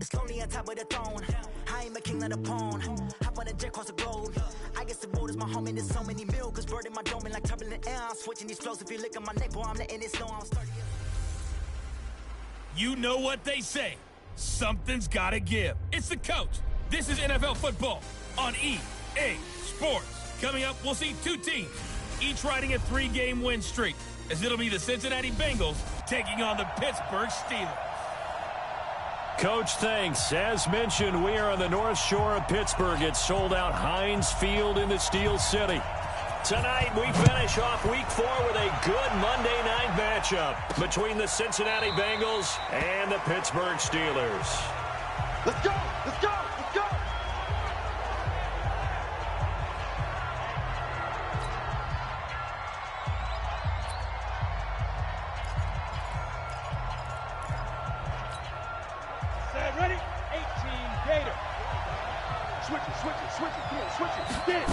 It's lonely on top of the throne. I ain't a king of the pawn. Hop on a jet across the globe. I guess the world is my home and there's so many milk. Bird in my dome and like turbulent air. I'm switching these flows. If you look at my neck, boy, I'm letting it slow. I'm starting. You know what they say. Something's gotta give. It's the coach. This is NFL football on EA Sports. Coming up, we'll see two teams, each riding a 3-game win streak, as it'll be the Cincinnati Bengals taking on the Pittsburgh Steelers. Coach, thanks. As mentioned, we are on the North Shore of Pittsburgh. It's sold out Heinz Field in the Steel City. Tonight, we finish off Week 4 with a good Monday night matchup between the Cincinnati Bengals and the Pittsburgh Steelers. Let's go! Let's go! Let's go! Set, ready? 18, Gator. Switch it, get it, switch it, get it.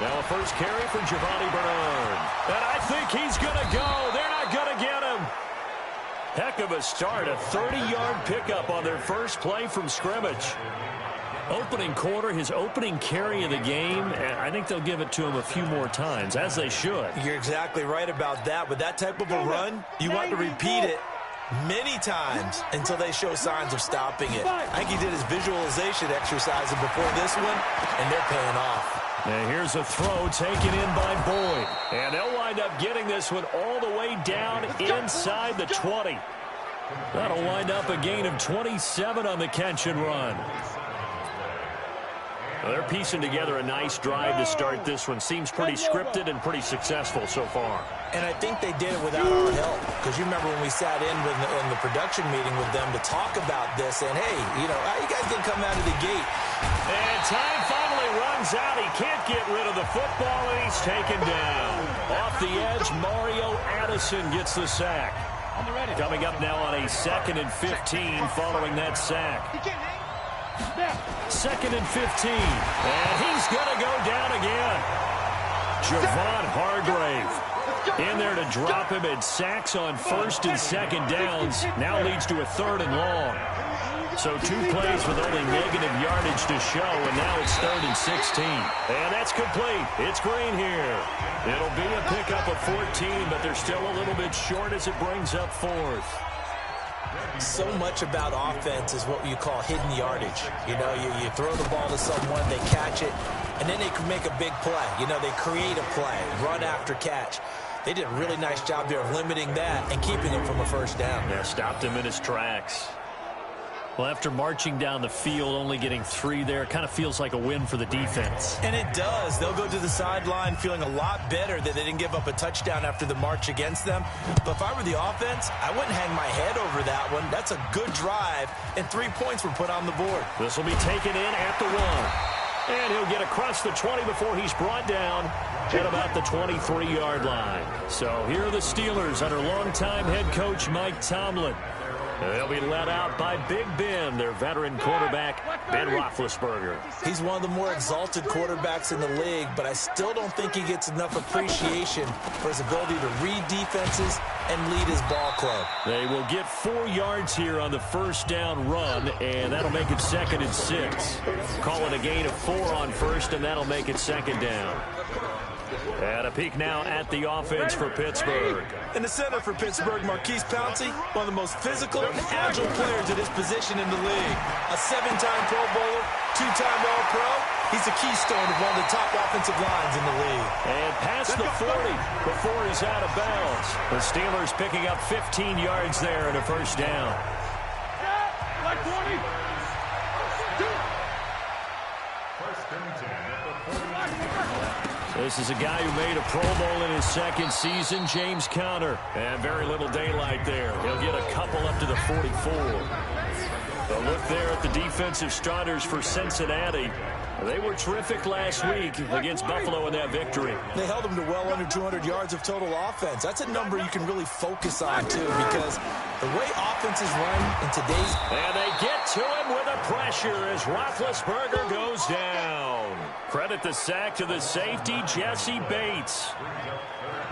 Now a first carry for Giovanni Bernard. And I think he's going to go. They're not going to get him. Heck of a start. A 30-yard pickup on their first play from scrimmage. Opening quarter, his opening carry of the game, and I think they'll give it to him a few more times, as they should. You're exactly right about that. With that type of a run, you want to repeat it many times until they show signs of stopping it. I think he did his visualization exercises before this one, and they're paying off. And here's a throw taken in by Boyd. And they'll wind up getting this one all the way down inside the 20. That'll wind up a gain of 27 on the catch and run. Well, they're piecing together a nice drive to start this one. Seems pretty scripted and pretty successful so far. And I think they did it without our help. Because you remember when we sat in the production meeting with them to talk about this. And, hey, you know, how you guys can come out of the gate. And time finally runs out. He can't get rid of the football, and he's taken down. Off the edge, Mario Addison gets the sack. Coming up now on a 2nd and 15 following that sack. 2nd and 15. And he's going to go down again. Javon Hargrave in there to drop him, and sacks on 1st and 2nd downs. Now leads to a 3rd and long. So 2 plays with only negative yardage to show, and now it's 3rd and 16. And that's complete. It's Green here. It'll be a pickup of 14, but they're still a little bit short as it brings up 4th. So much about offense is what you call hidden yardage. You know, you throw the ball to someone, they catch it, and then they can make a big play. You know, they create a play, run after catch. They did a really nice job there of limiting that and keeping him from a first down. Yeah, stopped him in his tracks. Well, after marching down the field, only getting 3 there, kind of feels like a win for the defense. And it does. They'll go to the sideline feeling a lot better that they didn't give up a touchdown after the march against them. But if I were the offense, I wouldn't hang my head over that one. That's a good drive, and 3 points were put on the board. This will be taken in at the 1. And he'll get across the 20 before he's brought down at about the 23-yard line. So here are the Steelers under longtime head coach Mike Tomlin. They'll be led out by Big Ben, their veteran quarterback, Ben Roethlisberger. He's one of the more exalted quarterbacks in the league, but I still don't think he gets enough appreciation for his ability to read defenses and lead his ball club. They will get 4 yards here on the first down run, and that'll make it 2nd and 6. Call it a gain of 4 on 1st, and that'll make it 2nd down. And a peek now at the offense for Pittsburgh. In the center for Pittsburgh, Marquise Pouncey, one of the most physical and agile players at his position in the league. A 7-time Pro Bowler, 2-time All-Pro. He's a keystone of one of the top offensive lines in the league. And past the 40 before he's out of bounds. The Steelers picking up 15 yards there and a first down. Like 20. This is a guy who made a Pro Bowl in his 2nd season, James Conner. And very little daylight there. He'll get a couple up to the 44. But look there at the defensive starters for Cincinnati. They were terrific last week against Buffalo in that victory. They held them to well under 200 yards of total offense. That's a number you can really focus on, too, because the way offenses run in today's... And they get to him with a pressure as Roethlisberger goes down. Credit the sack to the safety, Jesse Bates.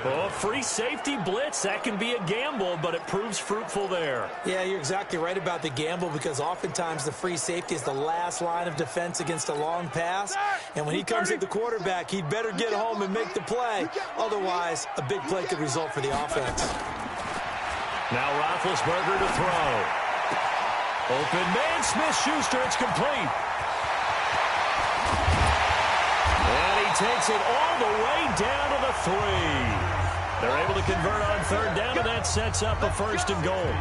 Oh, free safety blitz, that can be a gamble, but it proves fruitful there. Yeah, you're exactly right about the gamble because oftentimes the free safety is the last line of defense against a long pass. And when he comes at the quarterback, he'd better get home and make the play. Otherwise, a big play could result for the offense. Now Roethlisberger to throw. Open man, Smith-Schuster, it's complete. And he takes it all the way down to the 3. They're able to convert on third down, and that sets up a 1st and goal.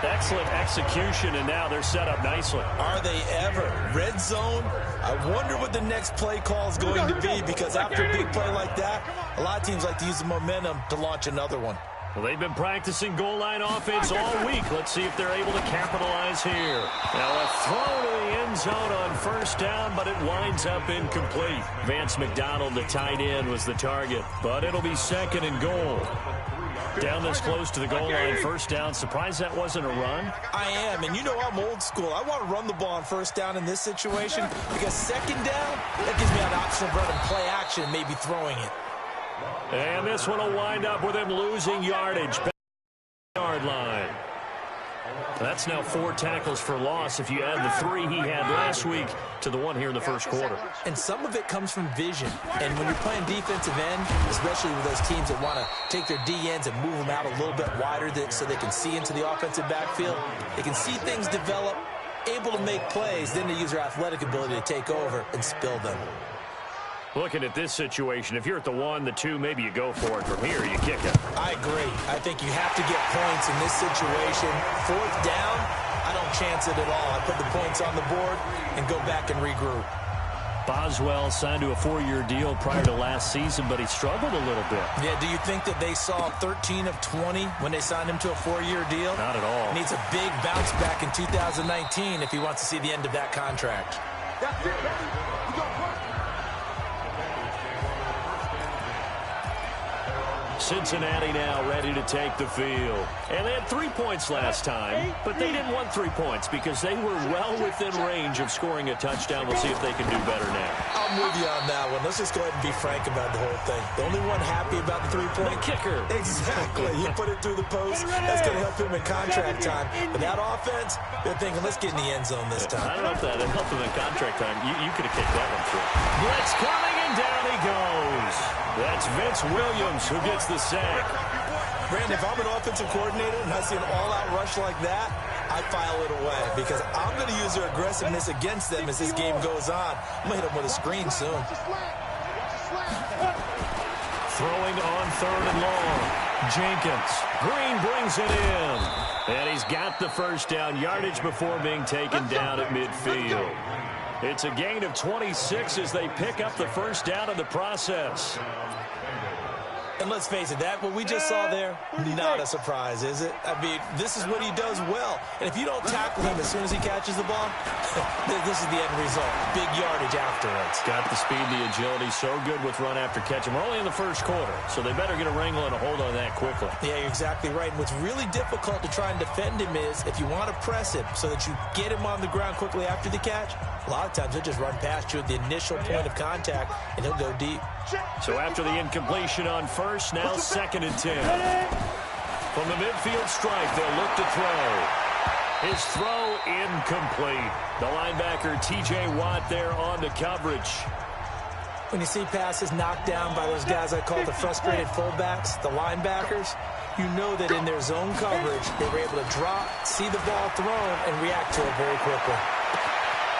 Excellent execution, and now they're set up nicely. Are they ever? Red zone? I wonder what the next play call is going to be, because after a big play like that, a lot of teams like to use the momentum to launch another one. Well, they've been practicing goal line offense all week. Let's see if they're able to capitalize here. Now a throw to the end zone on 1st down, but it winds up incomplete. Vance McDonald, the tight end, was the target, but it'll be 2nd and goal. Down this close to the goal line, 1st down. Surprised that wasn't a run? I am, and you know I'm old school. I want to run the ball on 1st down in this situation because 2nd down, that gives me an option of running play action, maybe throwing it. And this one will wind up with him losing yardage. Yard line. That's now 4 tackles for loss if you add the 3 he had last week to the 1 here in the 1st quarter. And some of it comes from vision. And when you're playing defensive end, especially with those teams that want to take their D ends and move them out a little bit wider so they can see into the offensive backfield, they can see things develop, able to make plays, then they use their athletic ability to take over and spill them. Looking at this situation, if you're at the 1, the 2, maybe you go for it. From here, you kick it. I agree. I think you have to get points in this situation. 4th down, I don't chance it at all. I put the points on the board and go back and regroup. Boswell signed to a 4-year deal prior to last season, but he struggled a little bit. Yeah, do you think that they saw 13 of 20 when they signed him to a 4-year deal? Not at all. Needs a big bounce back in 2019 if he wants to see the end of that contract. That's it, baby. We gon' work. Cincinnati now ready to take the field. And they had 3 points last time, but they didn't want 3 points because they were well within range of scoring a touchdown. We'll see if they can do better now. I'm with you on that one. Let's just go ahead and be frank about the whole thing. The only one happy about the 3-point? The kicker. Exactly. He put it through the post. That's going to help him in contract time. But that offense, they're thinking, let's get in the end zone this time. I don't know if that helped him in contract time. You could have kicked that one through. Blitz coming, and down he goes. That's Vince Williams who gets the sack. Brandon, if I'm an offensive coordinator and I see an all-out rush like that, I file it away because I'm going to use their aggressiveness against them as this game goes on. I'm going to hit them with a screen soon. Throwing on 3rd and long. Jenkins. Green brings it in. And he's got the 1st down. Yardage before being taken down at midfield. It's a gain of 26 as they pick up the 1st down in the process. And let's face it, that what we just saw there, not a surprise, is it? I mean, this is what he does well. And if you don't tackle him as soon as he catches the ball, this is the end result. Big yardage afterwards. Got the speed, the agility, so good with run after catch. And we're only in the 1st quarter, so they better get a wrangle and a hold on that quickly. Yeah, you're exactly right. And what's really difficult to try and defend him is if you want to press him so that you get him on the ground quickly after the catch, a lot of times he'll just run past you at the initial point of contact, and he'll go deep. So after the incompletion on 1st, now 2nd and 10. From the midfield stripe, they'll look to throw. His throw incomplete. The linebacker, T.J. Watt, there on the coverage. When you see passes knocked down by those guys I call the frustrated fullbacks, the linebackers, you know that in their zone coverage, they were able to drop, see the ball thrown, and react to it very quickly.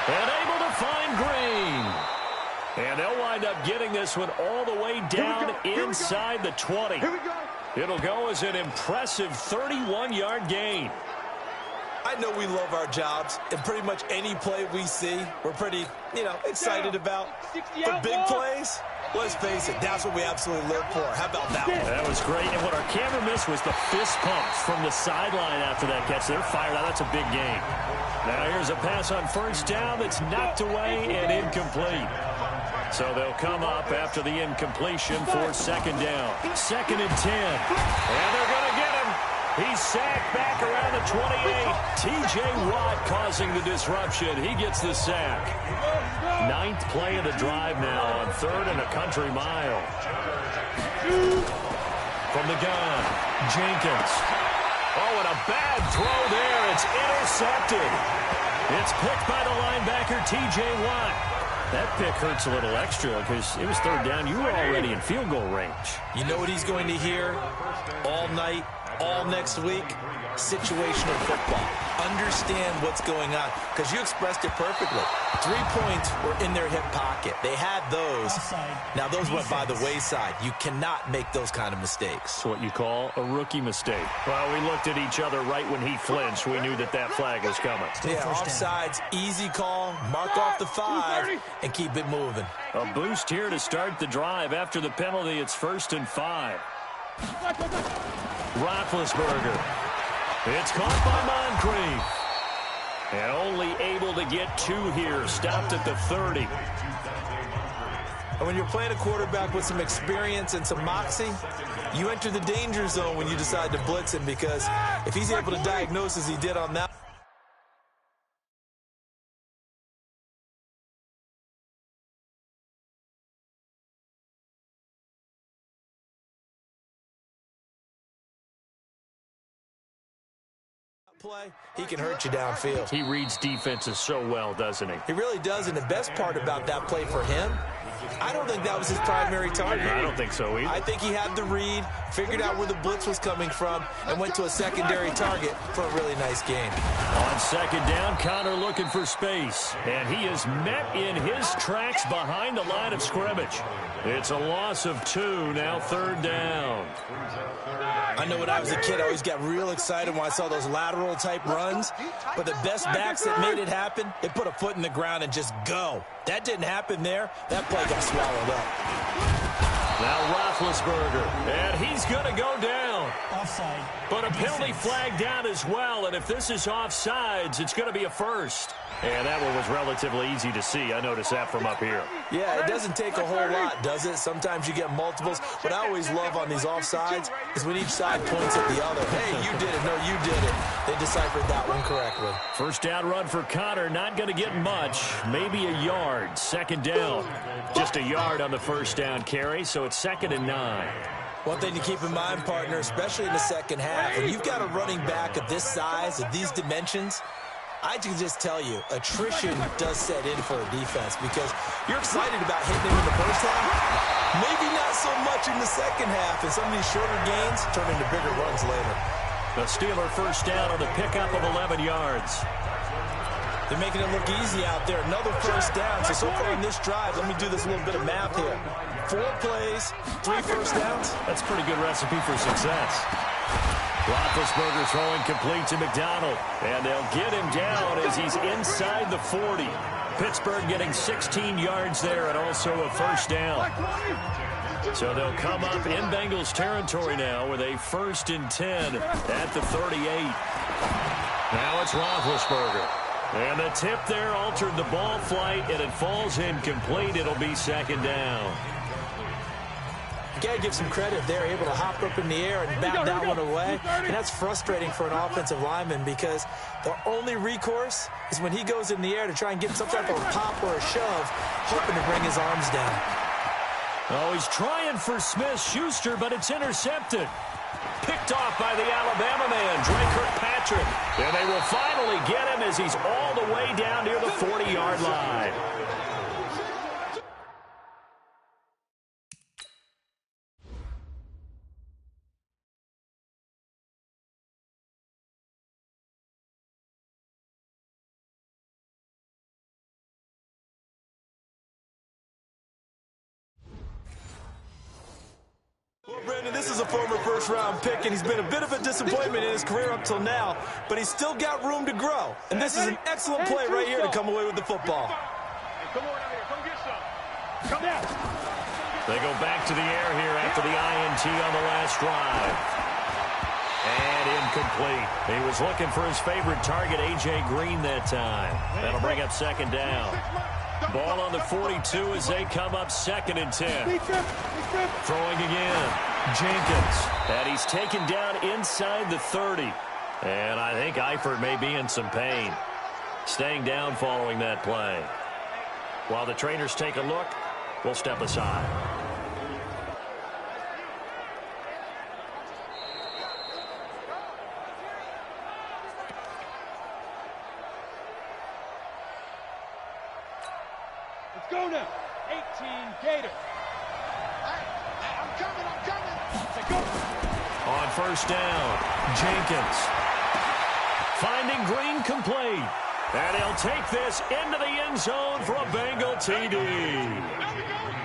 And able to find Green. And they'll wind up getting this one all the way down inside the 20. It'll go as an impressive 31-yard gain. I I know we love our jobs, and pretty much any play we see, we're pretty, excited about. But big plays, let's face it, that's what we absolutely live for. How about that one? That was great, and what our camera missed was the fist pumps from the sideline after that catch. They're fired out. That's a big game. Now here's a pass on first down that's knocked away and incomplete. So they'll come up after the incompletion for second down. 2nd and 10. And they're going to get him. He's sacked back around the 28. T.J. Watt causing the disruption. He gets the sack. 9th play of the drive now on 3rd and a country mile. From the gun, Jenkins. Oh, and a bad throw there. It's intercepted. It's picked by the linebacker, T.J. Watt. That pick hurts a little extra because it was 3rd down. You were already in field goal range. You know what he's going to hear all night, all next week? Situational football. Understand what's going on, because you expressed it perfectly. 3 points were in their hip pocket. They had those. Now, those went by the wayside. You cannot make those kind of mistakes. It's what you call a rookie mistake. Well, we looked at each other right when he flinched. We knew that flag was coming. Yeah, offsides, easy call, mark off the 5, and keep it moving. A boost here to start the drive. After the penalty, it's 1st and 5. Roethlisberger. It's caught by Moncrief. And only able to get 2 here. Stopped at the 30. And when you're playing a quarterback with some experience and some moxie, you enter the danger zone when you decide to blitz him, because if he's able to diagnose as he did on that play, he can hurt you downfield. He reads defenses so well, doesn't he? He really does, and the best part about that play for him, I don't think that was his primary target. I don't think so either. I think he had the read, figured out where the blitz was coming from, and went to a secondary target for a really nice game. On 2nd down, Connor looking for space, and he is met in his tracks behind the line of scrimmage. It's a loss of 2, now 3rd down. I know when I was a kid, I always got real excited when I saw those lateral-type runs, but the best backs that made it happen, they put a foot in the ground and just go. That didn't happen there. That play got swallowed up. Now Roethlisberger, and he's going to go down. Offside. But a penalty flag down as well, and if this is offsides, it's going to be a first. And that one was relatively easy to see. I noticed that from up here. Yeah, it doesn't take a whole lot, does it? Sometimes you get multiples. What I always love on these offsides is when each side points at the other. Hey, you did it. No, you did it. They deciphered that one correctly. 1st down run for Connor. Not going to get much. Maybe a yard. 2nd down. Just a yard on the 1st down carry, so it's 2nd and 9. One thing to keep in mind, partner, especially in the second half, when you've got a running back of this size, of these dimensions, I can just tell you, attrition does set in for a defense, because you're excited about hitting him in the first half. Maybe not so much in the second half, and some of these shorter gains turn into bigger runs later. The Steeler 1st down on the pickup of 11 yards. They're making it look easy out there. Another 1st down. So far in this drive, let me do this little bit of math here. 4 plays, 3 1st downs. That's a pretty good recipe for success. Roethlisberger throwing complete to McDonald. And they'll get him down as he's inside the 40. Pittsburgh getting 16 yards there and also a 1st down. So they'll come up in Bengals territory now with a 1st and 10 at the 38. Now it's Roethlisberger. And the tip there altered the ball flight, and it falls incomplete. It'll be 2nd down. You got to give some credit. They're able to hop up in the air and bat that one away. And that's frustrating for an offensive lineman, because the only recourse is when he goes in the air to try and get some type of a pop or a shove, hoping to bring his arms down. Oh, he's trying for Smith-Schuster, but it's intercepted. Picked off by the Alabama man, Drake Kirkpatrick. And they will finally get him as he's all the way down near the 40-yard line. Well, Brandon, this this is a former first-round pick, and he's been a bit of a disappointment in his career up till now, but he's still got room to grow. And this is an excellent play right here to come away with the football. Come on out here. Come get some. Come down. They go back to the air here after the INT on the last drive. And incomplete. He was looking for his favorite target, A.J. Green, that time. That'll bring up second down. Ball on the 42 as they come up 2nd and 10. Throwing again. Jenkins. And he's taken down inside the 30. And I think Eifert may be in some pain. Staying down following that play. While the trainers take a look, we'll step aside. Let's go now. 18 Gators. I'm coming. Let's go. On first down, Jenkins. Finding Green complete. And he'll take this into the end zone for a Bengal TD.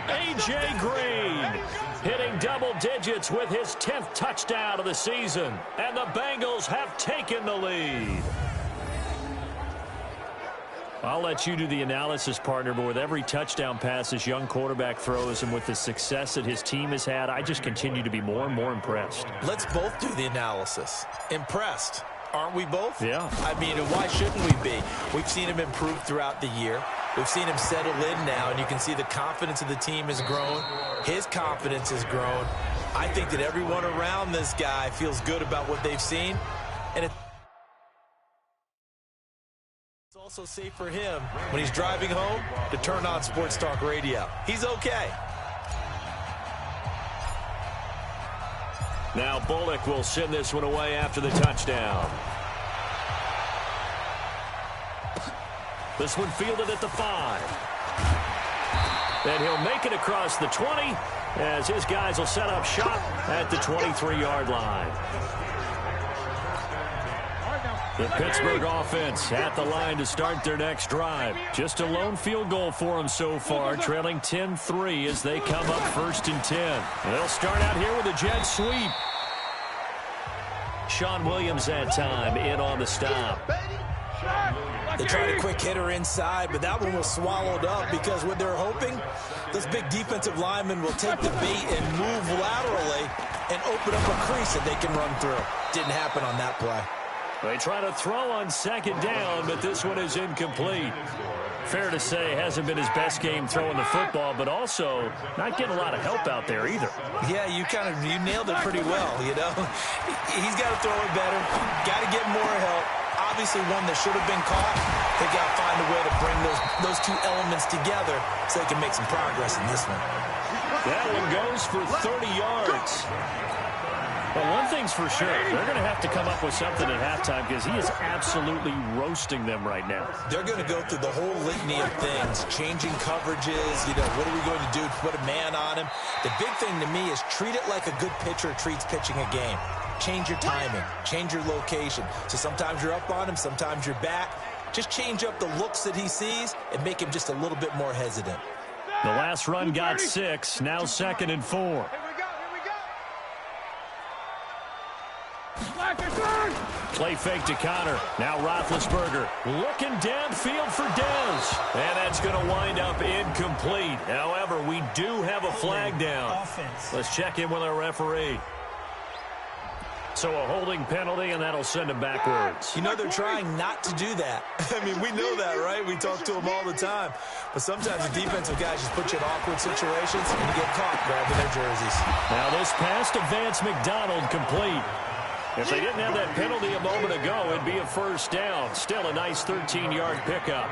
A.J. Green hitting double digits with his 10th touchdown of the season. And the Bengals have taken the lead. I'll let you do the analysis, partner, but with every touchdown pass this young quarterback throws and with the success that his team has had, I just continue to be more and more impressed. Let's both do the analysis. Impressed. Aren't we both? Yeah. I mean, why shouldn't we be? We've seen him improve throughout the year. We've seen him settle in now, and you can see the confidence of the team has grown. His confidence has grown. I think that everyone around this guy feels good about what they've seen, and it's also safe for him when he's driving home to turn on Sports Talk Radio. He's okay. Now Bullock will send this one away after the touchdown. This one fielded at the 5. And he'll make it across the 20 as his guys will set up shop at the 23-yard line. The Pittsburgh offense at the line to start their next drive. Just a lone field goal for them so far, trailing 10-3 as they come up 1st and 10. They'll start out here with a jet sweep. Sean Williams that time in on the stop. They tried a quick hitter inside, but that one was swallowed up because what they're hoping, this big defensive lineman will take the bait and move laterally and open up a crease that they can run through. Didn't happen on that play. They try to throw on 2nd down, but this one is incomplete. Fair to say, hasn't been his best game throwing the football, but also not getting a lot of help out there either. Yeah, you nailed it pretty well, you know. He's got to throw it better, got to get more help. Obviously one that should have been caught. They got to find a way to bring those two elements together so they can make some progress in this one. That one goes for 30 yards. Well, one thing's for sure, they're going to have to come up with something at halftime because he is absolutely roasting them right now. They're going to go through the whole litany of things, changing coverages, what are we going to do to put a man on him? The big thing to me is treat it like a good pitcher treats pitching a game. Change your timing, change your location. So sometimes you're up on him, sometimes you're back. Just change up the looks that he sees and make him just a little bit more hesitant. The last run got 6, now 2nd and 4. Play fake to Connor. Now Roethlisberger looking downfield for Dez. And that's going to wind up incomplete. However, we do have a flag down. Let's check in with our referee. So a holding penalty, and that'll send him backwards. You know, they're trying not to do that. I mean, we know that, right? We talk to them all the time. But sometimes the defensive guys just put you in awkward situations and you get caught grabbing their jerseys. Now this pass to Vance McDonald complete. If they didn't have that penalty a moment ago, it'd be a 1st down. Still a nice 13-yard pickup.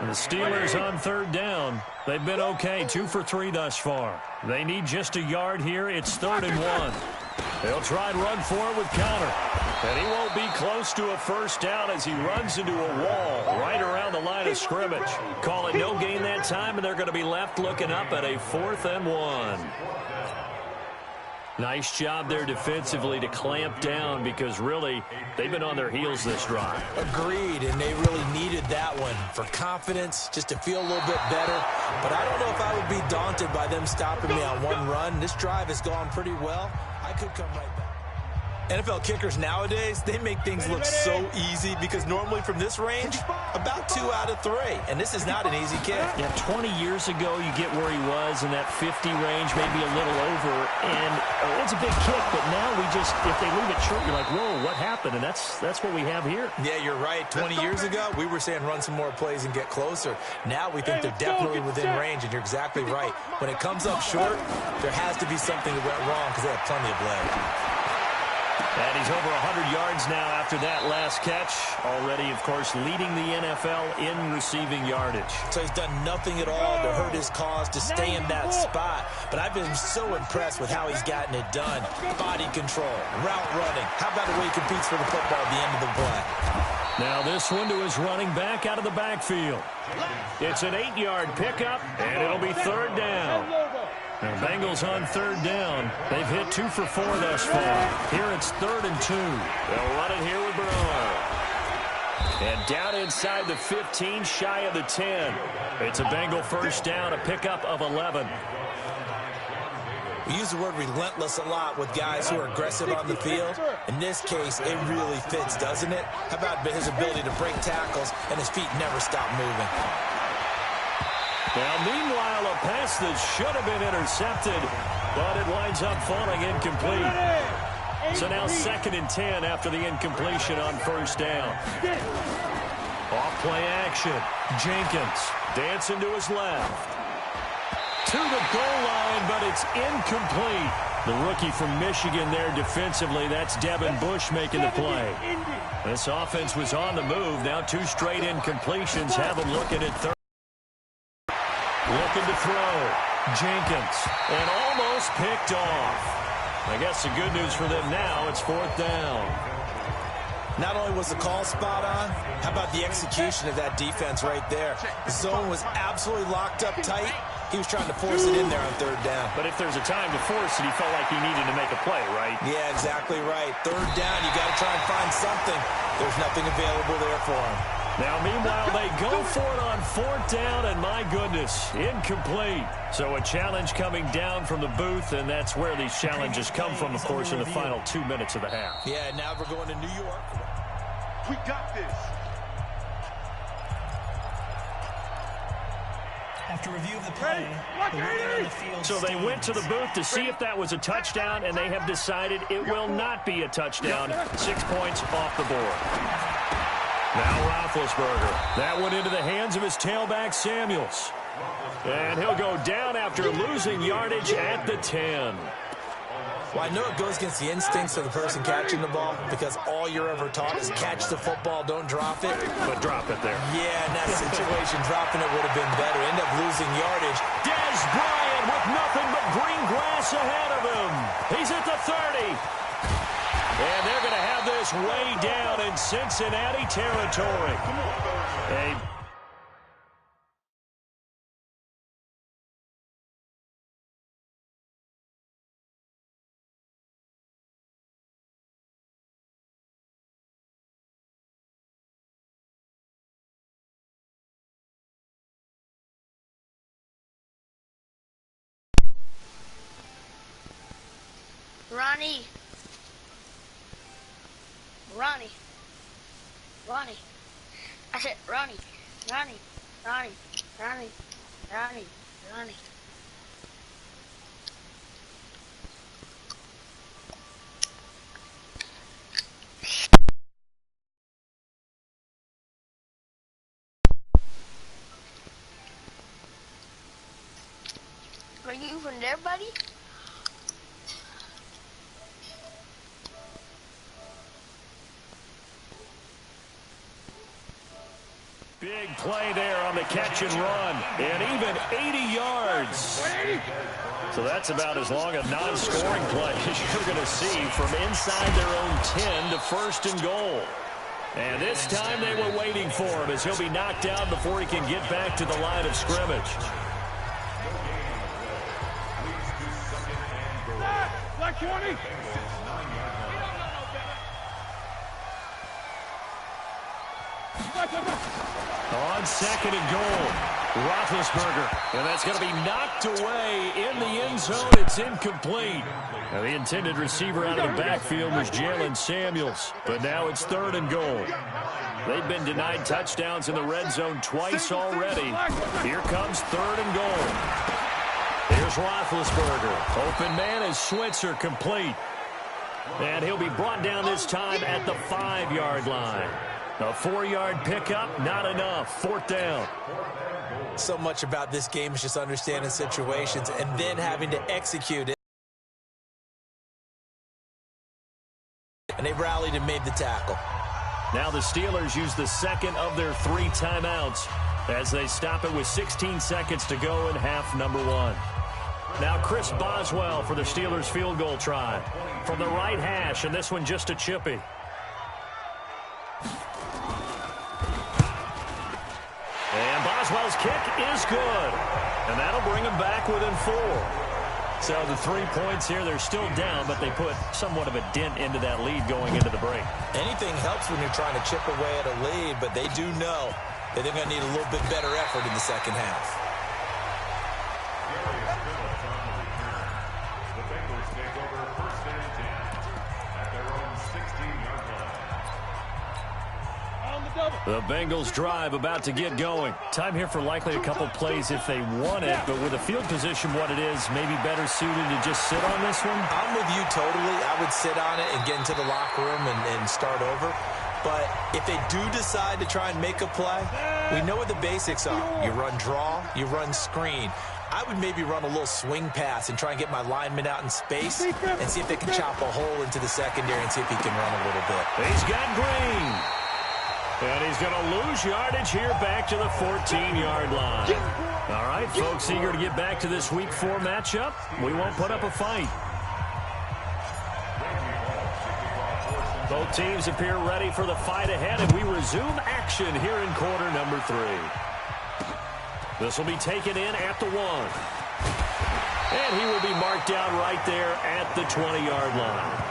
And the Steelers on 3rd down. They've been okay, 2 for 3 thus far. They need just a yard here. It's 3rd and 1. They'll try and run for it with Connor. And he won't be close to a 1st down as he runs into a wall right around the line of scrimmage. Call it no gain that time, and they're going to be left looking up at a 4th and 1. Nice job there defensively to clamp down because really they've been on their heels this drive. Agreed, and they really needed that one for confidence, just to feel a little bit better. But I don't know if I would be daunted by them stopping me on one run. This drive has gone pretty well. I could come right back. NFL kickers nowadays, they make things look so easy because normally from this range, about 2 out of 3. And this is not an easy kick. Yeah, 20 years ago, you get where he was in that 50 range, maybe a little over. And it's a big kick, but now we just, if they leave it short, you're like, whoa, what happened? And that's what we have here. Yeah, you're right. 20 years ago, we were saying run some more plays and get closer. Now we think they're definitely within range, and you're exactly right. When it comes up short, there has to be something that went wrong because they have plenty of leg. And he's over 100 yards now after that last catch. Already, of course, leading the NFL in receiving yardage. So he's done nothing at all to hurt his cause, to stay in that spot. But I've been so impressed with how he's gotten it done. Body control, route running. How about the way he competes for the football at the end of the play? Now this one to his running back out of the backfield. It's an 8-yard pickup, and it'll be 3rd down. The Bengals on 3rd down. They've hit 2 for 4 thus far. Here it's 3rd and 2. They'll run it here with Burrow. And down inside the 15, shy of the 10. It's a Bengal first down, a pickup of 11. We use the word relentless a lot with guys who are aggressive on the field. In this case, it really fits, doesn't it? How about his ability to break tackles and his feet never stop moving? Now, meanwhile, a pass that should have been intercepted, but it winds up falling incomplete. So now 2nd and 10 after the incompletion on 1st down. Off-play action. Jenkins dancing to his left. To the goal line, but it's incomplete. The rookie from Michigan there defensively. That's Devin Bush making the play. This offense was on the move. Now 2 straight incompletions have them looking at 3rd. Looking to throw. Jenkins. And almost picked off. I guess the good news for them now, it's 4th down. Not only was the call spot on, how about the execution of that defense right there? The zone was absolutely locked up tight. He was trying to force it in there on 3rd down. But if there's a time to force it, he felt like he needed to make a play, right? Yeah, exactly right. 3rd down, you got to try and find something. There's nothing available there for him. Now, meanwhile, they go for it on 4th down, and my goodness, incomplete. So a challenge coming down from the booth, and that's where these challenges come from, of course, in the final 2 minutes of the half. Yeah, now we're going to New York. We got this. After review of the play, the runner on the field so they went to the booth to see if that was a touchdown, and they have decided it will not be a touchdown. 6 points off the board. Now Roethlisberger. That went into the hands of his tailback, Samuels. And he'll go down after losing yardage at the 10. Well, I know it goes against the instincts of the person catching the ball because all you're ever taught is catch the football, don't drop it. But drop it there. Yeah, in that situation, dropping it would have been better. End up losing yardage. Dez Bryant with nothing but green grass ahead of him. He's at the 30. And they're going to have this way down in Cincinnati territory. Ronnie. I said Ronnie. Are you from there, buddy? Big play there on the catch and run. And even 80 yards. So that's about as long a non-scoring play as you're going to see from inside their own 10 to 1st and goal. And this time they were waiting for him as he'll be knocked down before he can get back to the line of scrimmage. Like got 20. On second and goal, Roethlisberger. And that's going to be knocked away in the end zone. It's incomplete. Now, the intended receiver out of the backfield was Jalen Samuels. But now it's third and goal. They've been denied touchdowns in the red zone twice already. Here comes third and goal. Here's Roethlisberger. Open man is Switzer, complete. And he'll be brought down this time at the 5-yard line. A 4-yard pickup, not enough. Fourth down. So much about this game is just understanding situations and then having to execute it. And they rallied and made the tackle. Now the Steelers use the second of their 3 timeouts as they stop it with 16 seconds to go in half number 1. Now Chris Boswell for the Steelers field goal try. From the right hash, and this one just a chippy. And Boswell's kick is good. And that'll bring them back within 4. So the 3 points here, they're still down, but they put somewhat of a dent into that lead going into the break. Anything helps when you're trying to chip away at a lead, but they do know that they're going to need a little bit better effort in the second half. The Bengals drive about to get going. Time here for likely a couple plays if they want it, but with the field position what it is, maybe better suited to just sit on this one? I'm with you totally. I would sit on it and get into the locker room and start over. But if they do decide to try and make a play, we know what the basics are. You run draw, you run screen. I would maybe run a little swing pass and try and get my lineman out in space and see if they can chop a hole into the secondary and see if he can run a little bit. He's got Green. And he's going to lose yardage here back to the 14-yard line. All right, folks, eager to get back to this Week 4 matchup. We won't put up a fight. Both teams appear ready for the fight ahead, and we resume action here in quarter number 3. This will be taken in at the 1. And he will be marked down right there at the 20-yard line.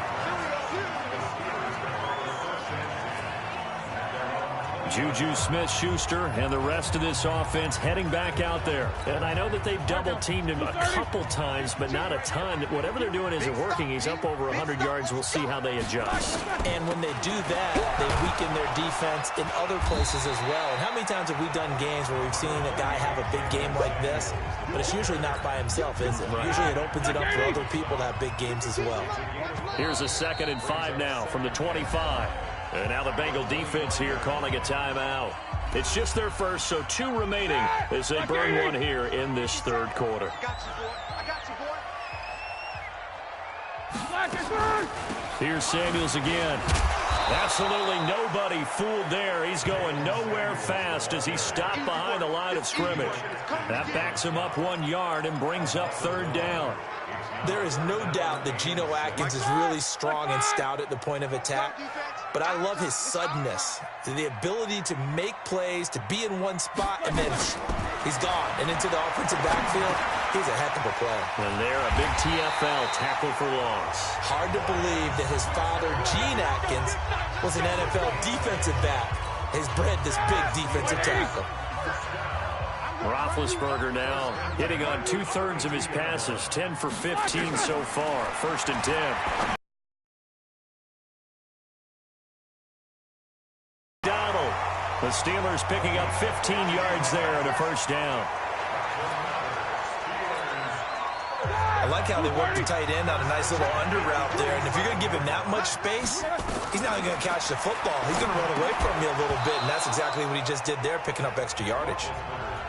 Juju Smith-Schuster and the rest of this offense heading back out there. And I know that they've double-teamed him a couple times, but not a ton. Whatever they're doing isn't working. He's up over 100 yards. We'll see how they adjust. And when they do that, they weaken their defense in other places as well. And how many times have we done games where we've seen a guy have a big game like this, but it's usually not by himself, is it? Right. Usually it opens it up for other people to have big games as well. Here's a 2nd and 5 now from the 25. And now the Bengal defense here calling a timeout. It's just their first, so 2 remaining as they burn one here in this third quarter. Here's Samuels again. Absolutely nobody fooled there. He's going nowhere fast as he stopped behind the line of scrimmage. That backs him up 1 yard and brings up third down. There is no doubt that Geno Atkins is really strong and stout at the point of attack, but I love his suddenness, the ability to make plays, to be in one spot, and then he's gone. And into the offensive backfield, he's a heck of a play. And there, a big TFL tackle for loss. Hard to believe that his father, Gene Atkins, was an NFL defensive back. He's bred this big defensive tackle. Roethlisberger now hitting on 2/3 of his passes, 10 for 15 so far. 1st and 10. Donald, the Steelers picking up 15 yards there and a first down. I like how they work the tight end on a nice little under route there. And if you're going to give him that much space, he's not going to catch the football. He's going to run away from you a little bit, and that's exactly what he just did there, picking up extra yardage.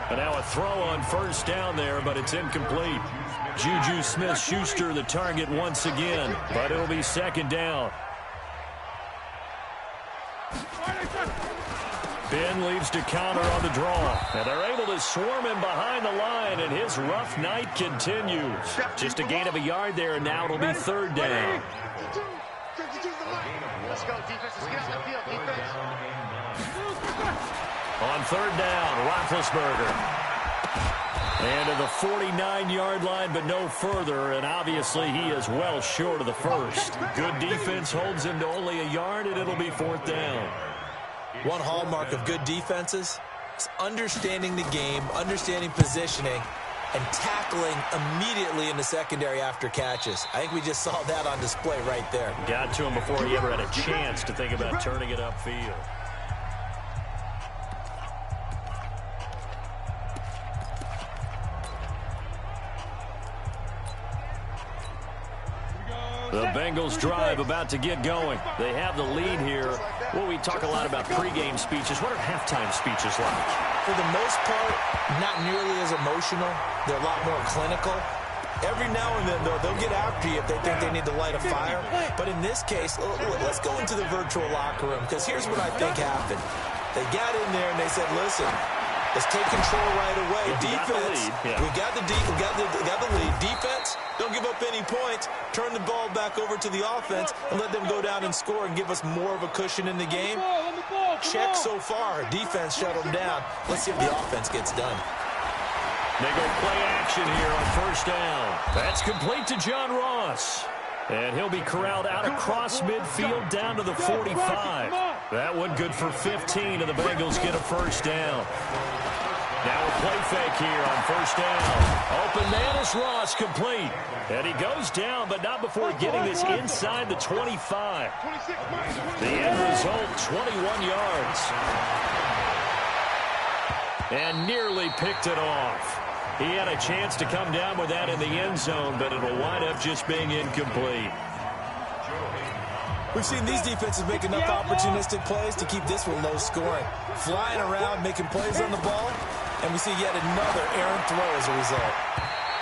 And now a throw on first down there, but it's incomplete. Juju Smith-Schuster the target once again, but it'll be 2nd down. Ben leaves to counter on the draw. And they're able to swarm him behind the line, and his rough night continues. Just a gain of a yard there, and now it'll be 3rd down. Let's go, defense. Let's get out the field, defense. On 3rd down, Roethlisberger. And to the 49-yard line, but no further, and obviously he is well short of the first. Good defense holds him to only a yard, and it'll be 4th down. One hallmark of good defenses is understanding the game, understanding positioning, and tackling immediately in the secondary after catches. I think we just saw that on display right there. Got to him before he ever had a chance to think about turning it upfield. The Bengals drive about to get going. They have the lead here. Well, we talk a lot about pregame speeches. What are halftime speeches like? For the most part, not nearly as emotional. They're a lot more clinical. Every now and then, though, they'll get after you if they think they need to light a fire. But in this case, let's go into the virtual locker room, because here's what I think happened. They got in there and they said, listen, let's take control right away. Defense, we got the lead. Defense, don't give up any points. Turn the ball back over to the offense and let them go down and score and give us more of a cushion in the game. Check so far. Defense shut them down. Let's see if the offense gets done. They go play action here on 1st down. That's complete to John Ross. And he'll be corralled out across midfield down to the 45. That one good for 15, and the Bengals get a 1st down. Now a play fake here on 1st down. Open man is Ross, complete. And he goes down, but not before getting this inside the 25. The end result, 21 yards. And nearly picked it off. He had a chance to come down with that in the end zone, but it'll wind up just being incomplete. We've seen these defenses make enough opportunistic plays to keep this one low scoring. Flying around, making plays on the ball, and we see yet another errant throw as a result.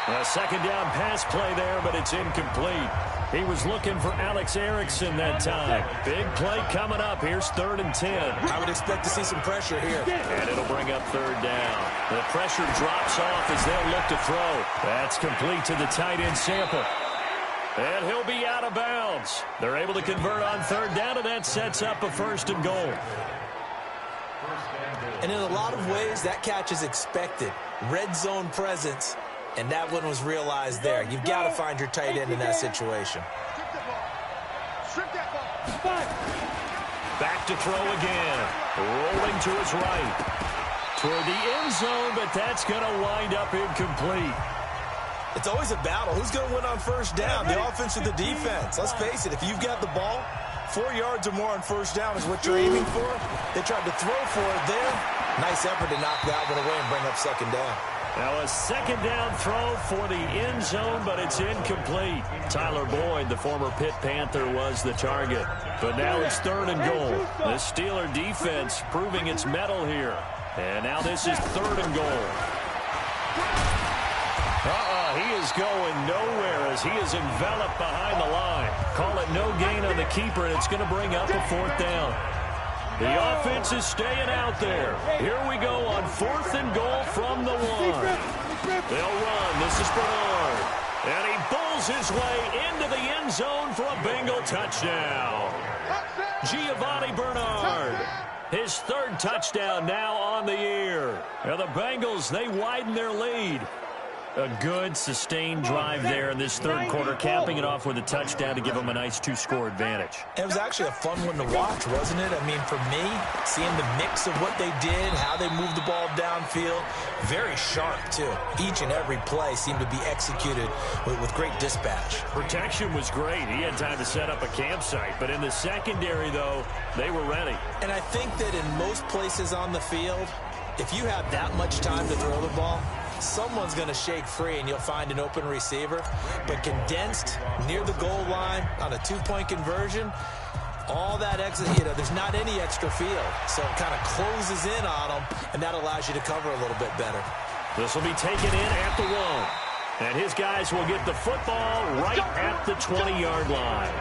A 2nd down pass play there, but it's incomplete. He was looking for Alex Erickson that time. Big play coming up. Here's 3rd and 10. I would expect to see some pressure here. And it'll bring up 3rd down. The pressure drops off as they'll look to throw. That's complete to the tight end Sample. And he'll be out of bounds. They're able to convert on 3rd down, and that sets up a 1st and goal. And in a lot of ways, that catch is expected. Red zone presence. And that one was realized there. You've got to find your tight end in that situation. Back to throw again. Rolling to his right. Toward the end zone, but that's going to wind up incomplete. It's always a battle. Who's going to win on 1st down? The offense or the defense? Let's face it, if you've got the ball, 4 yards or more on 1st down is what you're aiming for. They tried to throw for it there. Nice effort to knock that one away and bring up 2nd down. Now a 2nd down throw for the end zone, but it's incomplete. Tyler Boyd, the former Pitt Panther, was the target. But now it's 3rd and goal. The Steeler defense proving its mettle here. And now this is 3rd and goal. He is going nowhere as he is enveloped behind the line. Call it no gain on the keeper, and it's going to bring up a 4th down. The offense is staying out there. Here we go on 4th and goal from the 1. They'll run. This is Bernard. And he pulls his way into the end zone for a Bengal touchdown. Giovanni Bernard. His 3rd touchdown now on the year. Now the Bengals, they widen their lead. A good, sustained drive there in this 3rd quarter, capping it off with a touchdown to give them a nice 2-score advantage. It was actually a fun one to watch, wasn't it? I mean, for me, seeing the mix of what they did, how they moved the ball downfield, very sharp, too. Each and every play seemed to be executed with great dispatch. Protection was great. He had time to set up a campsite. But in the secondary, though, they were ready. And I think that in most places on the field, if you have that much time to throw the ball, someone's going to shake free and you'll find an open receiver. But condensed near the goal line on a 2-point conversion, all that extra, there's not any extra field. So it kind of closes in on them, and that allows you to cover a little bit better. This will be taken in at the 1. And his guys will get the football right at the 20-yard line.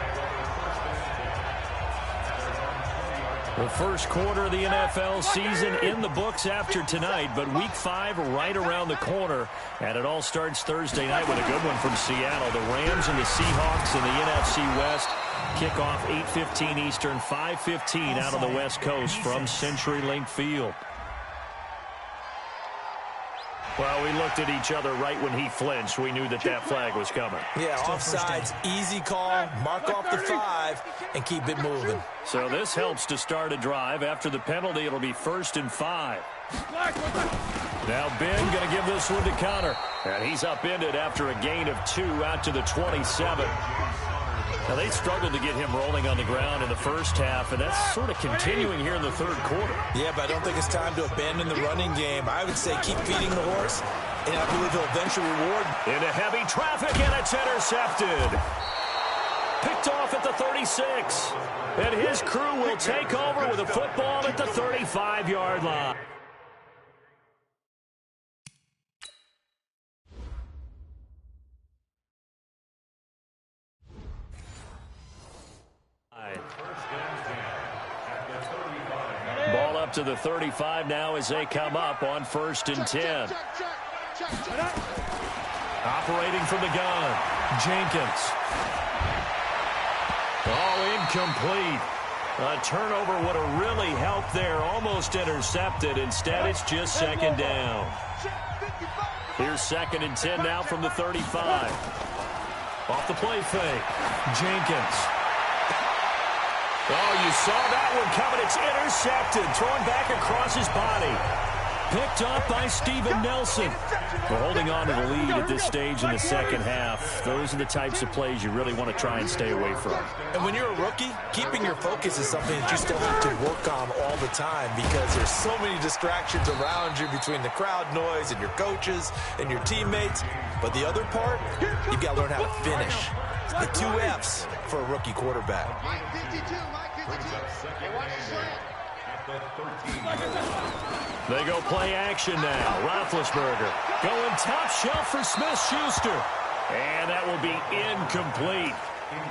The 1st quarter of the NFL season in the books after tonight, but Week 5 right around the corner. And it all starts Thursday night with a good one from Seattle. The Rams and the Seahawks in the NFC West kick off 8:15 Eastern, 5:15 out on the West Coast from CenturyLink Field. Well, we looked at each other right when he flinched. We knew that flag was coming. Yeah, offsides, easy call, mark off the 5, and keep it moving. So this helps to start a drive. After the penalty, it'll be 1st and 5. Now Ben going to give this one to Connor. And he's upended after a gain of 2 out to the 27. Now, they struggled to get him rolling on the ground in the first half, and that's sort of continuing here in the third quarter. Yeah, but I don't think it's time to abandon the running game. I would say keep feeding the horse, and I believe he'll eventually reward. Into heavy traffic, and it's intercepted. Picked off at the 36. And his crew will take over with a football at the 35-yard line. Ball up to the 35 now as they come up on 1st and 10. Operating from the gun, Jenkins. Oh, incomplete. A turnover would have really helped there. Almost intercepted. Instead, it's just 2nd down. Here's 2nd and 10 now from the 35. Off the play fake, Jenkins. Oh, you saw that one coming. It's intercepted. Thrown back across his body. Picked up by Steven Nelson. We're holding on to the lead at this stage in the second half. Those are the types of plays you really want to try and stay away from. And when you're a rookie, keeping your focus is something that you still have to work on all the time because there's so many distractions around you between the crowd noise and your coaches and your teammates. But the other part, you've got to learn how to finish. The 2 F's for a rookie quarterback. Mike 52, Mike 52. Hey, watch the slant. They go play action now. Roethlisberger going top shelf for Smith-Schuster. And that will be incomplete.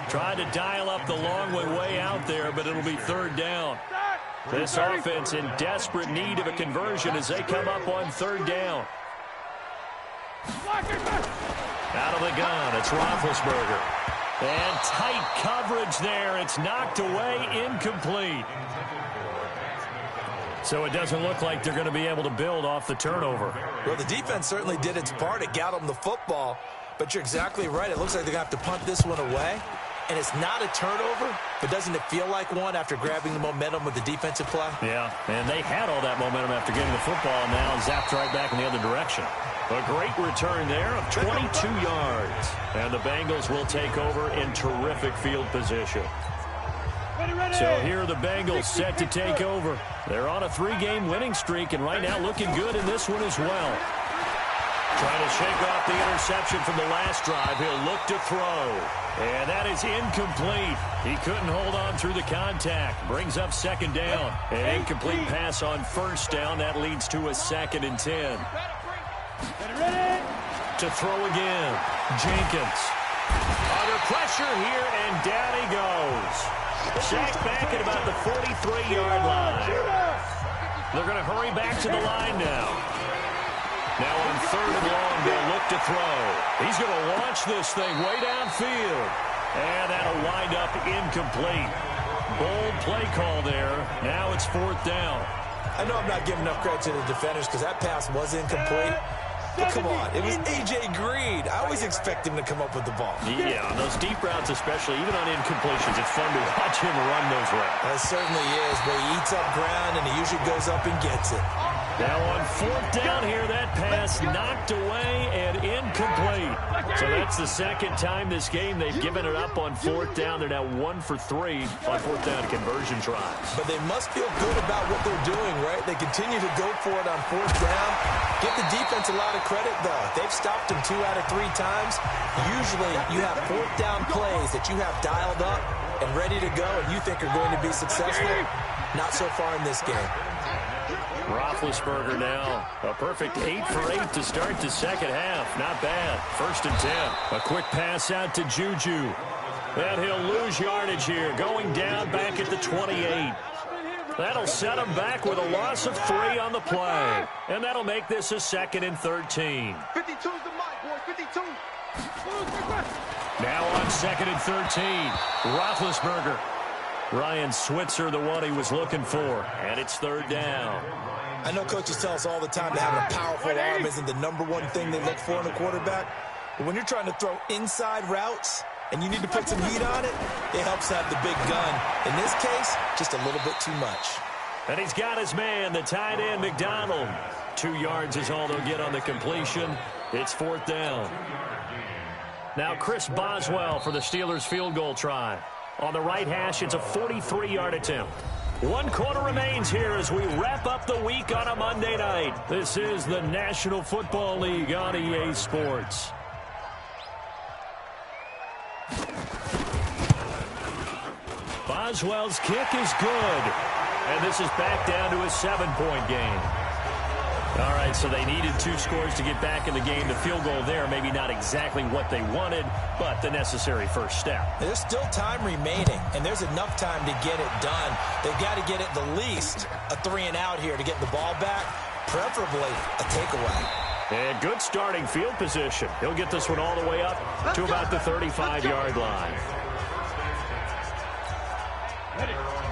Trying to dial up the long way out there, but it'll be 3rd down. This offense in desperate need of a conversion as they come up on 3rd down. Out of the gun, it's Roethlisberger. And tight coverage there. It's knocked away, incomplete. So it doesn't look like they're going to be able to build off the turnover. Well, the defense certainly did its part. It got them the football. But you're exactly right. It looks like they're going to have to punt this one away. And it's not a turnover, but doesn't it feel like one after grabbing the momentum with the defensive play? Yeah, and they had all that momentum after getting the football, and now zapped right back in the other direction. A great return there of 22 yards. And the Bengals will take over in terrific field position. So here are the Bengals set to take over. They're on a 3-game winning streak, and right now looking good in this one as well. Trying to shake off the interception from the last drive. He'll look to throw. And that is incomplete. He couldn't hold on through the contact. Brings up 2nd down. An incomplete pass on 1st down. That leads to a 2nd and 10. To throw again. Jenkins. Under pressure here, and down he goes. Sacked back at about the 43-yard line. They're going to hurry back to the line now. Now on 3rd and long, they'll look to throw. He's going to launch this thing way downfield. And that'll wind up incomplete. Bold play call there. Now it's 4th down. I know I'm not giving enough credit to the defenders because that pass was incomplete. But come on, it was A.J. Green. I always expect him to come up with the ball. Yeah, on those deep routes especially, even on incompletions, it's fun to watch him run those routes. That certainly is, but he eats up ground and he usually goes up and gets it. Now on 4th down here, that pass knocked away and incomplete. So that's the 2nd time this game they've given it up on 4th down. They're now 1 for 3 on 4th down conversion tries. But they must feel good about what they're doing, right? They continue to go for it on 4th down. Give the defense a lot of credit, though. They've stopped them 2 out of 3 times. Usually you have 4th down plays that you have dialed up and ready to go and you think are going to be successful. Not so far in this game. Roethlisberger now, a perfect 8 for 8 to start the second half. Not bad. 1st and 10. A quick pass out to Juju. And he'll lose yardage here, going down back at the 28. That'll set him back with a loss of 3 on the play. And that'll make this a 2nd and 13. 52's the mic, boys, 52. Now on 2nd and 13. Roethlisberger. Ryan Switzer, the one he was looking for. And it's third down. I know coaches tell us all the time that having a powerful arm isn't the number one thing they look for in a quarterback. But when you're trying to throw inside routes and you need to put some heat on it, it helps to have the big gun. In this case, just a little bit too much. And he's got his man, the tight end, McDonald. 2 yards is all they'll get on the completion. It's fourth down. Now Chris Boswell for the Steelers field goal try. On the right hash, it's a 43-yard attempt. 1 quarter remains here as we wrap up the week on a Monday night. This is the National Football League on EA Sports. Boswell's kick is good. And this is back down to a 7-point game. All right, so they needed 2 scores to get back in the game. The field goal there, maybe not exactly what they wanted, but the necessary first step. There's still time remaining, and there's enough time to get it done. They've got to get at the least a 3-and-out here to get the ball back, preferably a takeaway. And good starting field position. He'll get this one all the way up to about the 35-yard line.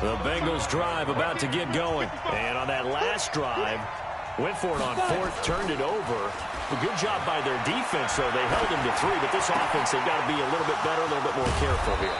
The Bengals drive about to get going. And on that last drive, went for it on 4th, turned it over. A good job by their defense, though. They held him to 3, but this offense, they've got to be a little bit better, a little bit more careful here.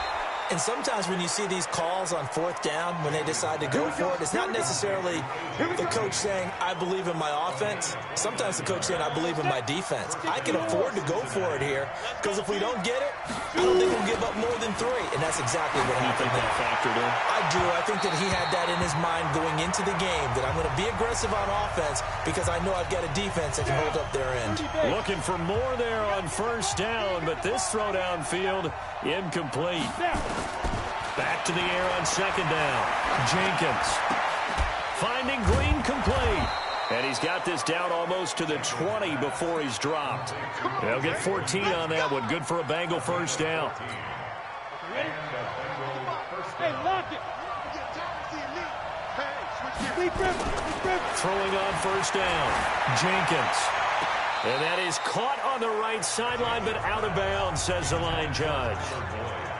And sometimes when you see these calls on 4th down, when they decide to go for it, it's not necessarily the coach saying, I believe in my offense. Sometimes the coach saying, I believe in my defense. I can afford to go for it here, because if we don't get it, I don't think we'll give up more than 3. And that's exactly what happened. You think that factored in? I do. I think that he had that in his mind going into the game, that I'm going to be aggressive on offense because I know I've got a defense that can hold up their end. Looking for more there on first down, but this throw downfield incomplete. Back to the air on second down. Jenkins finding Green complete. And he's got this down almost to the 20 before he's dropped. They'll get 14 on that one. Good for a Bengal first down. Hey, lock it. Throwing on first down. Jenkins. And that is caught on the right sideline, but out of bounds, says the line judge.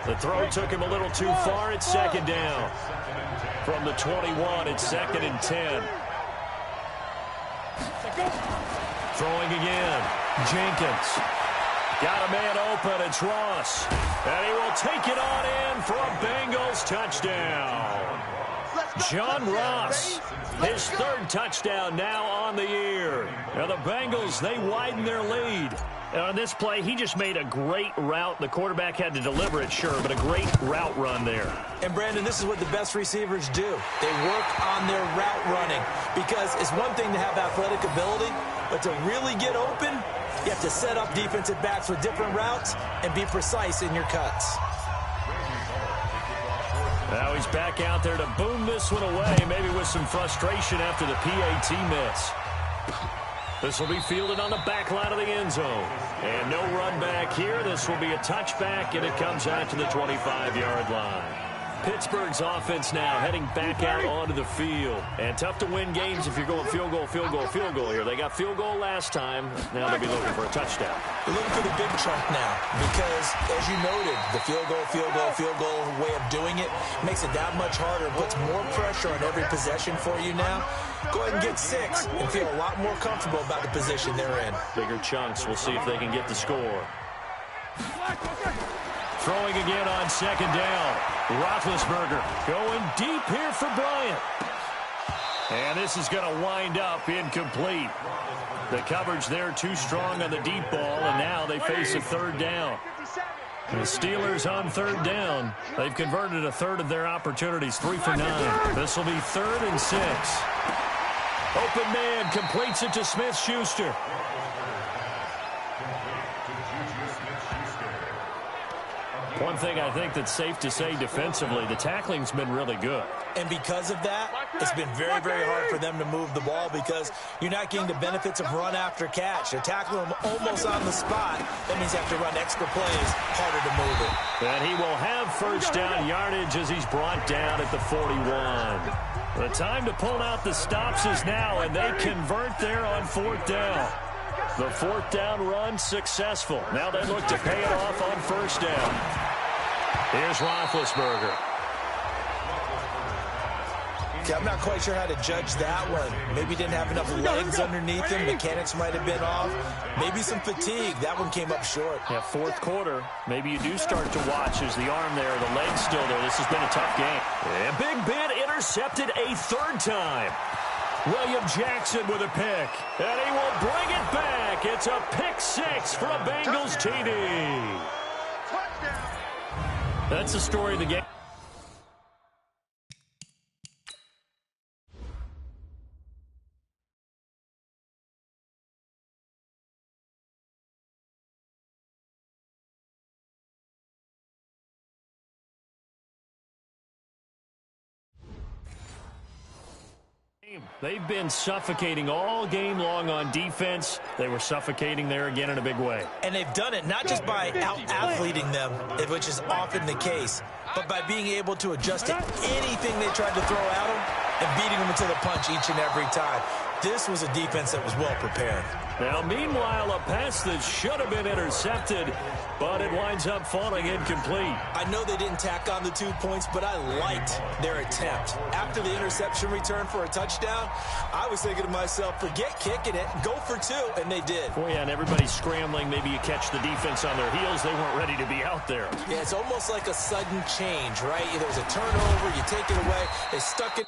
The throw took him a little too far. It's second down. From the 21, it's 2nd and 10. Throwing again. Jenkins. Got a man open. It's Ross. And he will take it on in for a Bengals touchdown. John Ross, his 3rd touchdown now on the year. Now the Bengals, they widen their lead. And on this play, he just made a great route. The quarterback had to deliver it, sure, but a great route run there. And, Brandon, this is what the best receivers do. They work on their route running because it's one thing to have athletic ability, but to really get open, you have to set up defensive backs with different routes and be precise in your cuts. Now he's back out there to boom this one away, maybe with some frustration after the PAT miss. This will be fielded on the back line of the end zone. And no run back here. This will be a touchback, and it comes out to the 25-yard line. Pittsburgh's offense now heading back out onto the field. And tough to win games if you're going field goal, field goal, field goal here. They got field goal last time. Now they'll be looking for a touchdown. They're looking for the big chunk now because, as you noted, the field goal way of doing it makes it that much harder. It puts more pressure on every possession for you now. Go ahead and get 6 and feel a lot more comfortable about the position they're in. Bigger chunks. We'll see if they can get the score. Throwing again on second down. Roethlisberger going deep here for Bryant. And this is going to wind up incomplete. The coverage there too strong on the deep ball, and now they face a 3rd down. The Steelers on 3rd down. They've converted a 1/3 of their opportunities, 3 for 9. This will be 3rd and 6. Open man completes it to Smith-Schuster. One thing I think that's safe to say defensively, the tackling's been really good. And because of that, it's been very, very hard for them to move the ball because you're not getting the benefits of run after catch. They're tackling them almost on the spot. That means you have to run extra plays, harder to move it. And he will have first down yardage as he's brought down at the 41. The time to pull out the stops is now, and they convert there on 4th down. The 4th down run successful. Now they look to pay it off on first down. Here's Roethlisberger. Okay, I'm not quite sure how to judge that one. Maybe didn't have enough legs underneath him. Mechanics might have been off. Maybe some fatigue. That one came up short. Yeah, fourth quarter. Maybe you do start to watch as the arm there, the leg's still there. This has been a tough game. And Big Ben intercepted a third time. William Jackson with a pick. And he will bring it back. It's a pick six for a Bengals TD. That's the story of the game. They've been suffocating all game long on defense. They were suffocating there again in a big way. And they've done it not just by out-athleting them, which is often the case, but by being able to adjust to anything they tried to throw at them and beating them into the punch each and every time. This was a defense that was well prepared. Now, meanwhile, a pass that should have been intercepted, but it winds up falling incomplete. I know they didn't tack on the 2 points, but I liked their attempt. After the interception return for a touchdown, I was thinking to myself, forget kicking it, go for two, and they did. Oh, yeah, and everybody's scrambling. Maybe you catch the defense on their heels. They weren't ready to be out there. Yeah, it's almost like a sudden change, right? There was a turnover, you take it away, they stuck it.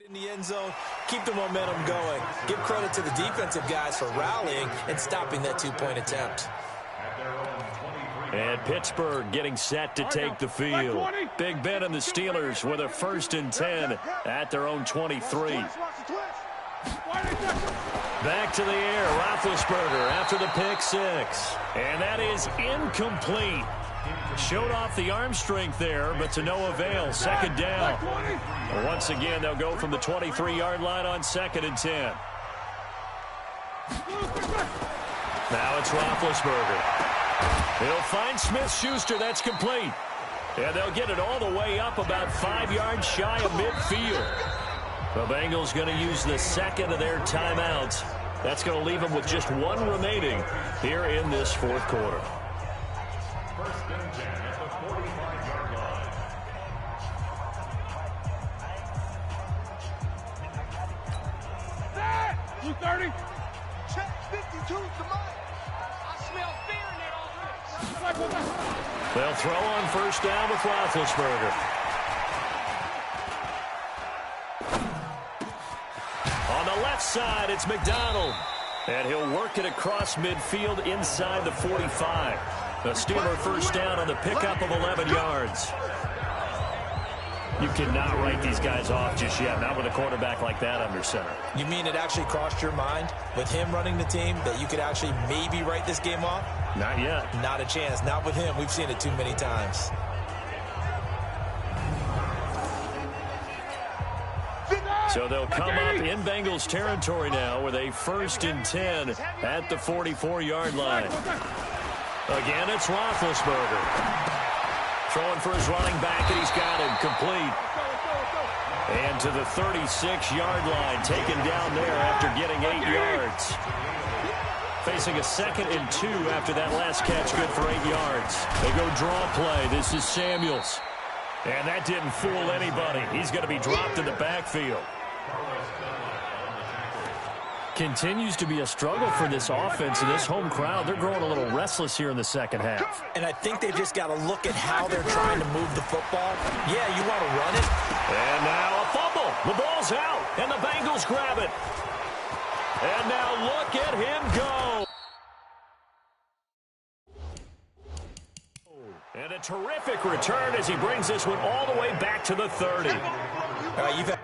In the end zone, keep the momentum going. Give credit to the defensive guys for rallying and stopping that two-point attempt. And Pittsburgh getting set to take the field. Big Ben and the Steelers with a 1st and 10 at their own 23. Back to the air, Roethlisberger after the pick 6. And that is incomplete. Showed off the arm strength there, but to no avail. 2nd down. Once again, they'll go from the 23-yard line on 2nd and 10. Now it's Roethlisberger. He'll find Smith-Schuster. That's complete. And they'll get it all the way up about 5 yards shy of midfield. The Bengals going to use the 2nd of their timeouts. That's going to leave them with just 1 remaining here in this 4th quarter. 1st and 10 at the 45-yard line. That! 230. Check 52 to mine. I smell fear in that offense. They'll throw on 1st down with Roethlisberger. On the left side, it's McDonald. And he'll work it across midfield inside the 45. The Steeler 1st down on the pickup of 11 yards. You cannot write these guys off just yet, not with a quarterback like that under center. You mean it actually crossed your mind with him running the team that you could actually maybe write this game off? Not yet. Not a chance. Not with him. We've seen it too many times. So they'll come up in Bengals territory now with a 1st and 10 at the 44-yard line. Again, it's Roethlisberger. Throwing for his running back, and he's got him complete. And to the 36-yard line, taken down there after getting 8 yards. Facing a 2nd and 2 after that last catch, good for 8 yards. They go draw play. This is Samuels. And that didn't fool anybody. He's going to be dropped in the backfield. Continues to be a struggle for this offense and this home crowd. They're growing a little restless here in the 2nd half. And I think they've just got to look at how they're trying to move the football. Yeah, you want to run it. And now a fumble. The ball's out, and the Bengals grab it. And now look at him go. And a terrific return as he brings this one all the way back to the 30. All right, you've had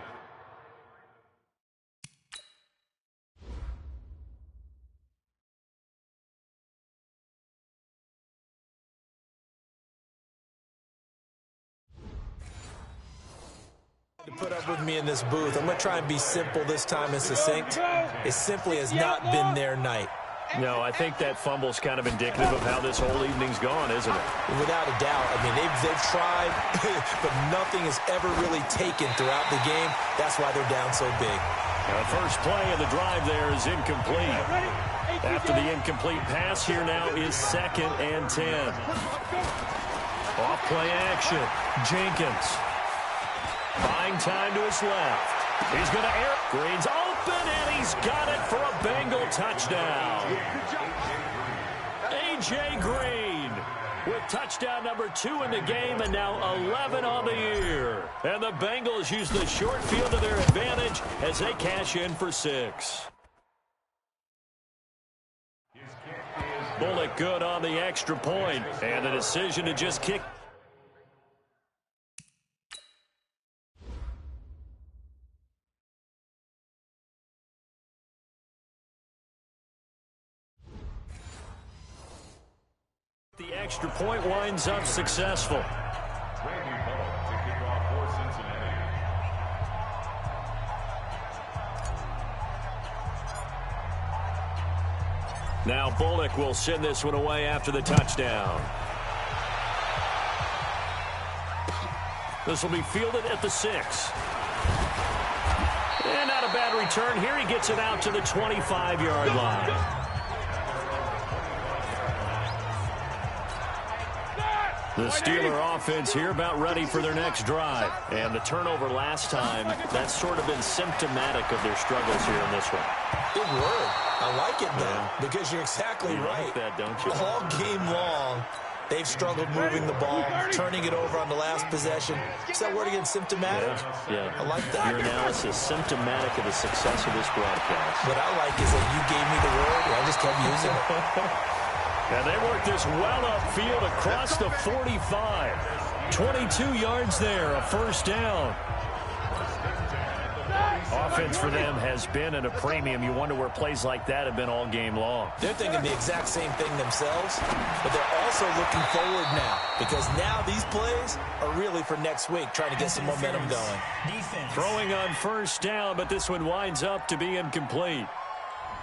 to put up with me in this booth. I'm going to try and be simple this time and succinct. It simply has not been their night. No, I think that fumble's kind of indicative of how this whole evening's gone, isn't it? Without a doubt. I mean, they've tried, but nothing has ever really taken throughout the game. That's why they're down so big. The first play of the drive there is incomplete. After the incomplete pass, here now is 2nd and 10. Off play action. Jenkins. Buying time to his left. He's going to air. Green's open, and he's got it for a Bengal touchdown. A.J. Green with touchdown number 2 in the game, and now 11 on the year. And the Bengals use the short field to their advantage as they cash in for 6. Bullock good on the extra point, and the decision to just kick. The extra point winds up successful. Now Bullock will send this one away after the touchdown. This will be fielded at the 6. And not a bad return here. He gets it out to the 25-yard line. The Steeler offense here about ready for their next drive. And the turnover last time, that's sort of been symptomatic of their struggles here in this one. Big word. I like it, though, because you're exactly right. Like that, don't you? All game long, They've struggled moving the ball, turning it over on the last possession. Is that word again, symptomatic? Yeah. I like that. Your analysis, symptomatic of the success of this broadcast. What I like is that you gave me the word, and I just kept using it. And they work this well upfield across the 45. 22 yards there, a first down. Offense for them has been at a premium. You wonder where plays like that have been all game long. They're thinking the exact same thing themselves, but they're also looking forward now because now these plays are really for next week, trying to get some momentum going. Throwing on first down, but this one winds up to be incomplete.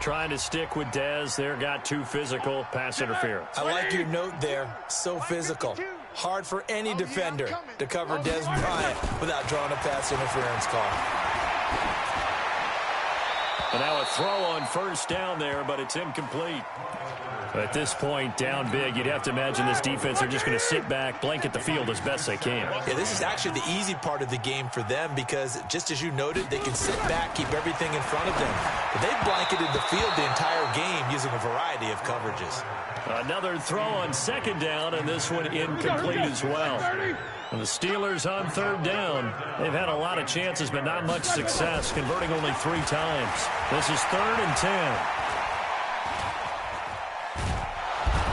Trying to stick with Dez there, got too physical, pass interference. I like your note there, so physical. Hard for any defender to cover Dez Bryant without drawing a pass interference call. And now a throw on first down there, but it's incomplete. At this point, down big, you'd have to imagine this defense are just going to sit back, blanket the field as best they can. Yeah, this is actually the easy part of the game for them because, just as you noted, they can sit back, keep everything in front of them. But they've blanketed the field the entire game using a variety of coverages. Another throw on second down, and this one incomplete as well. And the Steelers on third down. They've had a lot of chances, but not much success, converting only 3 times. This is 3rd and 10.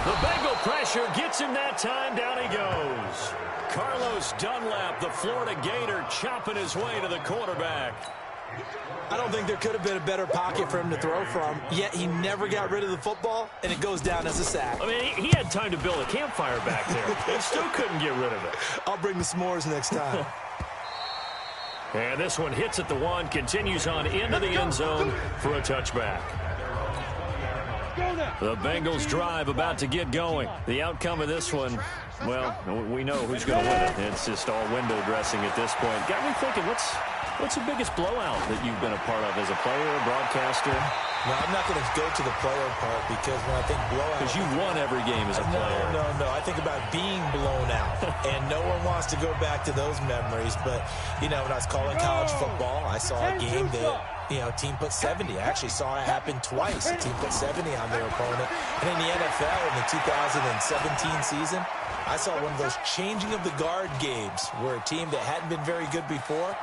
The Bengal pressure gets him that time. Down he goes. Carlos Dunlap, the Florida Gator, chopping his way to the quarterback. I don't think there could have been a better pocket for him to throw from, yet he never got rid of the football, and it goes down as a sack. I mean, he had time to build a campfire back there. He still couldn't get rid of it. I'll bring the s'mores next time. And this one hits at the 1, continues on into the end zone for a touchback. The Bengals drive about to get going. The outcome of this one, well, we know who's going to win it. It's just all window dressing at this point. Got me thinking, what's the biggest blowout that you've been a part of as a player, broadcaster? No, I'm not going to go to the player part because when I think blowout... Because you won every game as a player. No. I think about being blown out. And no one wants to go back to those memories. But, you know, when I was calling college football, I saw a game that, you know, a team put 70. I actually saw it happen twice. A team put 70 on their opponent. And in the NFL in the 2017 season, I saw one of those changing of the guard games where a team that hadn't been very good before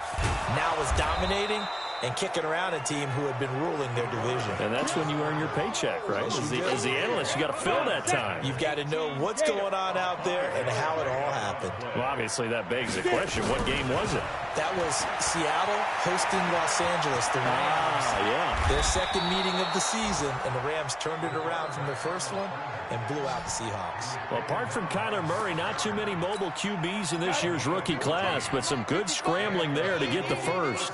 now was dominating and kicking around a team who had been ruling their division. And that's when you earn your paycheck, right? As the analyst, you got to fill that time. You've got to know what's going on out there and how it all happened. Well, obviously, that begs the question, what game was it? That was Seattle hosting Los Angeles, the Rams. Yeah. Their second meeting of the season, and the Rams turned it around from their first one and blew out the Seahawks. Well, apart from Kyler Murray, not too many mobile QBs in this year's rookie class, but some good scrambling there to get the first.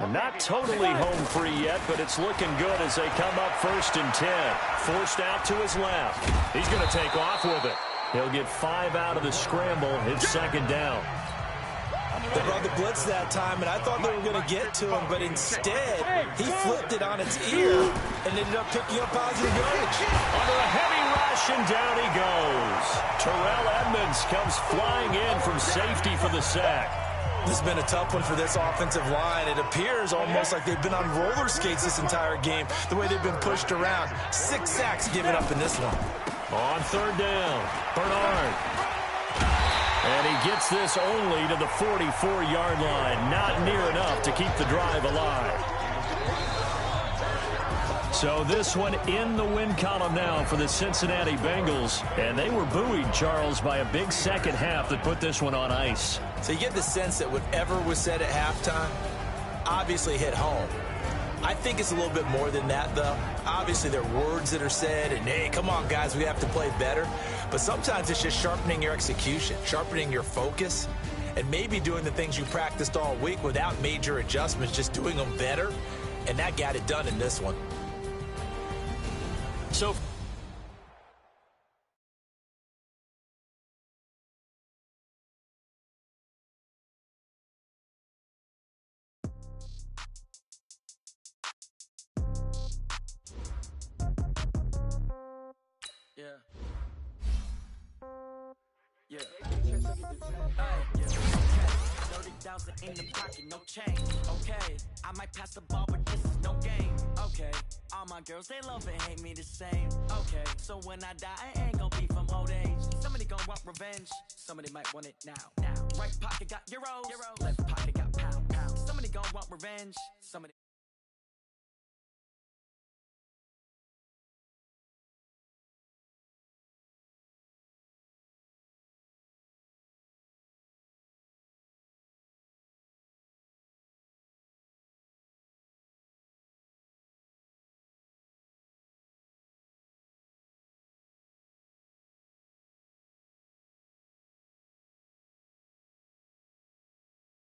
Not totally home free yet, but it's looking good as they come up 1st and 10. Forced out to his left. He's going to take off with it. He'll get 5 out of the scramble. It's 2nd down. They brought the blitz that time, and I thought they were going to get to him, but instead, he flipped it on its ear and ended up picking up positive yardage. Under a heavy rush, and down he goes. Terrell Edmonds comes flying in from safety for the sack. This has been a tough one for this offensive line. It appears almost like they've been on roller skates this entire game, the way they've been pushed around. 6 sacks given up in this one. On 3rd down, Bernard. And he gets this only to the 44-yard line. Not near enough to keep the drive alive. So this one in the win column now for the Cincinnati Bengals. And they were buoyed, Charles, by a big second half that put this one on ice. So you get the sense that whatever was said at halftime obviously hit home. I think it's a little bit more than that, though. Obviously, there are words that are said, and, hey, come on, guys, we have to play better. But sometimes it's just sharpening your execution, sharpening your focus, and maybe doing the things you practiced all week without major adjustments, just doing them better. And that got it done in this one. So in the pocket, no change. Okay, I might pass the ball, but this is no game. Okay, all my girls, they love and hate me the same. Okay, so when I die, I ain't gonna be from old age. Somebody gonna revenge. Somebody might want it now. Right pocket got euros. Left pocket got pound. Somebody gon' want revenge. Somebody